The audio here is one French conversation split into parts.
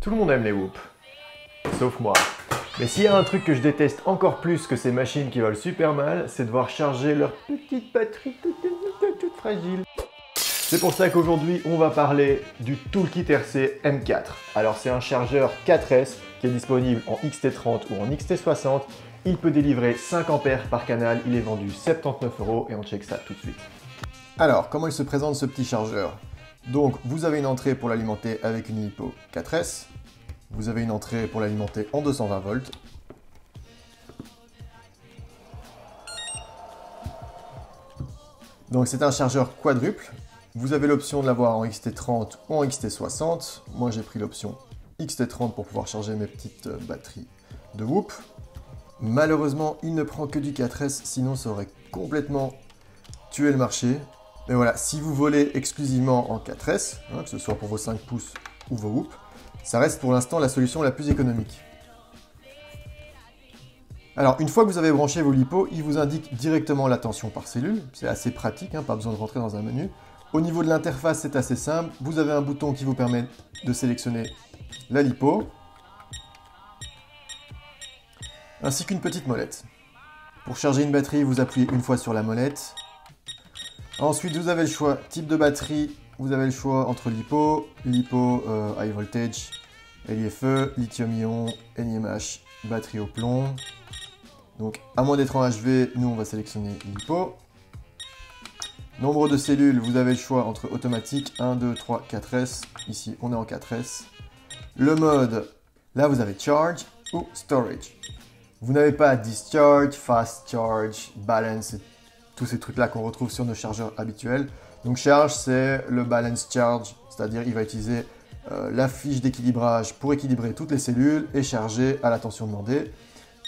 Tout le monde aime les Whoop, sauf moi. Mais s'il y a un truc que je déteste encore plus que ces machines qui volent super mal, c'est devoir charger leur petite batterie toute fragile. C'est pour ça qu'aujourd'hui, on va parler du Toolkit RC M4. Alors c'est un chargeur 4S qui est disponible en XT30 ou en XT60. Il peut délivrer 5 ampères par canal, il est vendu 79 € et on check ça tout de suite. Alors, comment il se présente ce petit chargeur? Donc, vous avez une entrée pour l'alimenter avec une LiPo 4S. Vous avez une entrée pour l'alimenter en 220 volts. Donc c'est un chargeur quadruple. Vous avez l'option de l'avoir en XT30 ou en XT60. Moi j'ai pris l'option XT30 pour pouvoir charger mes petites batteries de Whoop. Malheureusement, il ne prend que du 4S, sinon ça aurait complètement tué le marché. Mais voilà, si vous volez exclusivement en 4S, que ce soit pour vos 5 pouces ou vos Whoop, ça reste pour l'instant la solution la plus économique. Alors, une fois que vous avez branché vos LiPos, il vous indique directement la tension par cellule. C'est assez pratique, pas besoin de rentrer dans un menu. Au niveau de l'interface, c'est assez simple. Vous avez un bouton qui vous permet de sélectionner la LiPo, ainsi qu'une petite molette. Pour charger une batterie, vous appuyez une fois sur la molette. Ensuite, vous avez le choix type de batterie. Vous avez le choix entre LiPo, high voltage, LiFe, lithium-ion, NiMH, batterie au plomb. Donc, à moins d'être en HV, nous on va sélectionner LiPo. Nombre de cellules, vous avez le choix entre automatique, 1, 2, 3, 4S. Ici, on est en 4S. Le mode, là vous avez charge ou storage. Vous n'avez pas discharge, fast charge, balance, tous ces trucs-là qu'on retrouve sur nos chargeurs habituels. Donc charge, c'est le balance charge, c'est-à-dire il va utiliser la fiche d'équilibrage pour équilibrer toutes les cellules et charger à la tension demandée.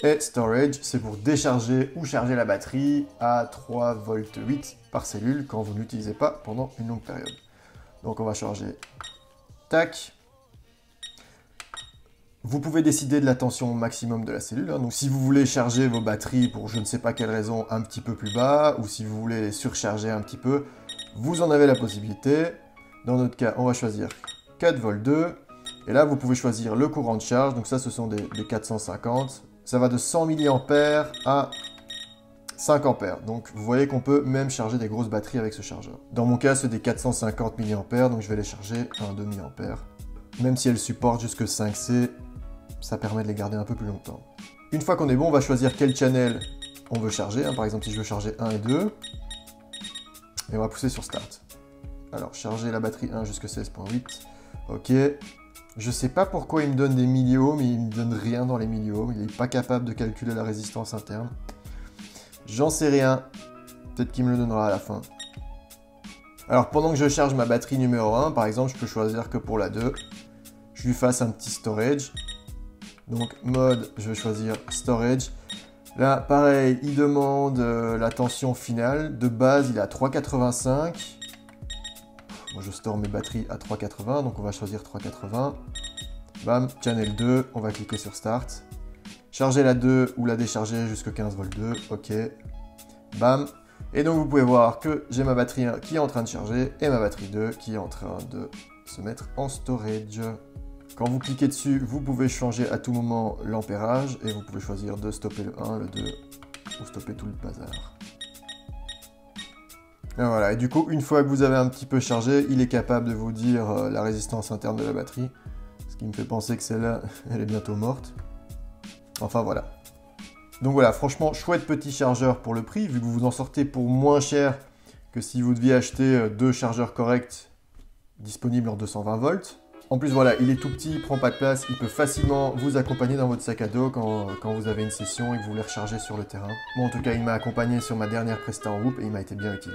Et storage, c'est pour décharger ou charger la batterie à 3,8 V par cellule quand vous ne l'utilisez pas pendant une longue période. Donc on va charger. Tac. Vous pouvez décider de la tension maximum de la cellule. Donc si vous voulez charger vos batteries pour je ne sais pas quelle raison un petit peu plus bas, ou si vous voulez les surcharger un petit peu, vous en avez la possibilité. Dans notre cas, on va choisir 4,2 V. Et là, vous pouvez choisir le courant de charge. Donc ça, ce sont des 450. Ça va de 100 mA à 5 A. Donc vous voyez qu'on peut même charger des grosses batteries avec ce chargeur. Dans mon cas, c'est des 450 mA, donc je vais les charger à 1,5 mA. Même si elles supportent jusque 5C, ça permet de les garder un peu plus longtemps. Une fois qu'on est bon, on va choisir quel channel on veut charger. Par exemple, si je veux charger 1 et 2, et on va pousser sur Start. Alors, charger la batterie 1 jusqu'à 16,8. Ok. Je sais pas pourquoi il me donne des milliohms, mais il me donne rien dans les milliohms. Il n'est pas capable de calculer la résistance interne. J'en sais rien. Peut-être qu'il me le donnera à la fin. Alors, pendant que je charge ma batterie numéro 1, par exemple, je peux choisir que pour la 2, je lui fasse un petit storage. Donc, mode, je vais choisir storage. Là, pareil, il demande la tension finale. De base, il est à 3,85. Moi, je store mes batteries à 3,80, donc on va choisir 3,80. Bam, channel 2, on va cliquer sur Start. Charger la 2 ou la décharger jusqu'à 15,2 V, ok. Bam. Et donc, vous pouvez voir que j'ai ma batterie 1 qui est en train de charger et ma batterie 2 qui est en train de se mettre en storage. Quand vous cliquez dessus, vous pouvez changer à tout moment l'ampérage et vous pouvez choisir de stopper le 1, le 2 ou stopper tout le bazar. Et voilà, et du coup, une fois que vous avez un petit peu chargé, il est capable de vous dire la résistance interne de la batterie. Ce qui me fait penser que celle-là, elle est bientôt morte. Enfin voilà. Donc voilà, franchement, chouette petit chargeur pour le prix, vu que vous vous en sortez pour moins cher que si vous deviez acheter deux chargeurs corrects disponibles en 220 volts. En plus, voilà, il est tout petit, il prend pas de place, il peut facilement vous accompagner dans votre sac à dos quand vous avez une session et que vous voulez recharger sur le terrain. Moi, en tout cas, il m'a accompagné sur ma dernière presta en Whoop et il m'a été bien utile.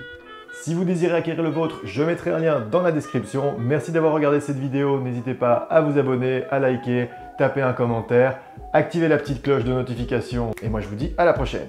Si vous désirez acquérir le vôtre, je mettrai un lien dans la description. Merci d'avoir regardé cette vidéo. N'hésitez pas à vous abonner, à liker, taper un commentaire, activer la petite cloche de notification. Et moi, je vous dis à la prochaine.